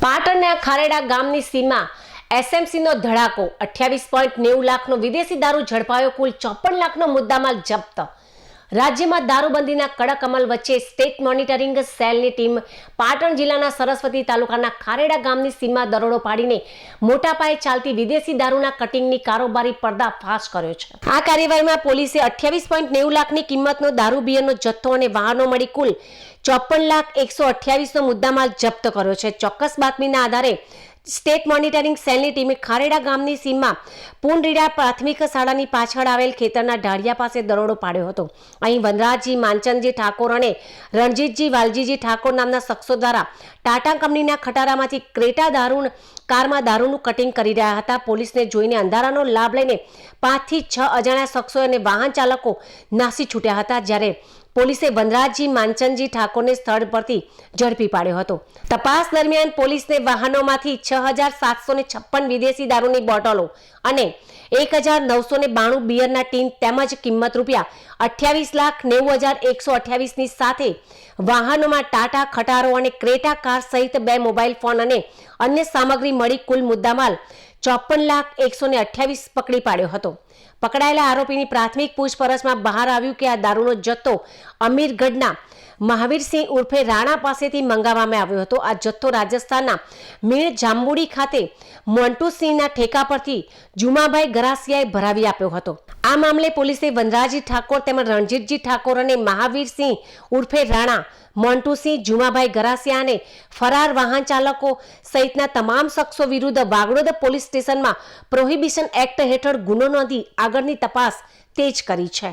પાટણના ખારેડા ગામની સીમા એસએમસીનો ધડાકો 28.90 લાખનો વિદેશી દારૂ ઝડપાયો. કુલ 54 લાખનો મુદ્દામાલ જપ્ત. રાજ્યમાં દારૂબંધીના કડક અમલ વચ્ચે સ્ટેટ મોનિટરિંગ સેલની ટીમ પાટણ જિલ્લાના સરસ્વતી તાલુકાના ખારેડા ગામની સીમા દરોડો પાડીને મોટા પાયે ચાલતી વિદેશી દારૂના કટિંગની કારોબારી પર્દાફાશ કર્યો છે. આ કાર્યવાહીમાં પોલીસે 28.90 લાખની કિંમતનો દારૂ બિયરનો જથ્થો અને વાહનો મળી કુલ 54,128નો મુદ્દામાલ જપ્ત કર્યો છે. ચોક્કસ બાતમીના આધારે સ્ટેટ મોનિટરિંગ સેલની ટીમે ખારેડા ગામની સીમમાં પુનરીડા પ્રાથમિક શાળાની પાછળ આવેલ ખેતરના ઢાળિયા પાસે દરોડો પાડ્યો હતો. અહીં વનરાજજી માનચંદજી ઠાકોર અને રણજીતજી વાલજીજી ઠાકોર નામના શખ્સો દ્વારા ટાટા કંપનીના ખટારામાંથી ક્રેટા કારમાં દારૂનું કટિંગ કરી રહ્યા હતા. પોલીસને જોઈને અંધારાનો લાભ લઈને 5 થી 6 અજાણ્યા શખ્સો અને વાહન ચાલકો નાસી છૂટ્યા હતા. જ્યારે પોલીસે વનરાજજી માનચંદજી ઠાકોરને સ્થળ પરથી ઝડપી પાડ્યો હતો. તપાસ દરમિયાન પોલીસને વાહનોમાંથી 6,756 વિદેશી દારૂની બોટલો અને 1,992 બિયરના ટીન તેમજ કિંમત રૂપિયા 28,90,128ની સાથે વાહનોમાં ટાટા ખટારો અને ક્રેટા કાર સહિત 2 મોબાઈલ ફોન અને અન્ય સામગ્રી મળી કુલ મુદ્દામાલ 54,128 પકડી પાડ્યો હતો. પકડાયેલા આરોપીની પ્રાથમિક પૂછપરછમાં બહાર આવ્યું કે આ દારૂનો જથ્થો અમીરગઢના મહાવીરસિંહ ઉર્ફે રાણા પાસેથી મંગાવવામાં આવ્યો હતો. આ જથ્થો રાજસ્થાનના મીણ જાંબુડી ખાતે મોન્ટુસિંહના ઠેકા પરથી જુમાભાઈ ગરાસિયાએ ભરાવી આપ્યો હતો. આ મામલે પોલીસે વનરાજી ઠાકોર તેમજ રણજીતજી ઠાકોર અને મહાવીરસિંહ ઉર્ફે રાણા, મોન્ટુસિંહ, જુમાભાઈ ગરાસિયા અને ફરાર વાહન ચાલકો સહિતના તમામ શખ્સો વિરુદ્ધ વાગડોદ પોલીસ સ્ટેશનમાં પ્રોહિબિશન એક્ટ હેઠળ ગુનો નોંધી આગળની તપાસ તેજ કરી છે.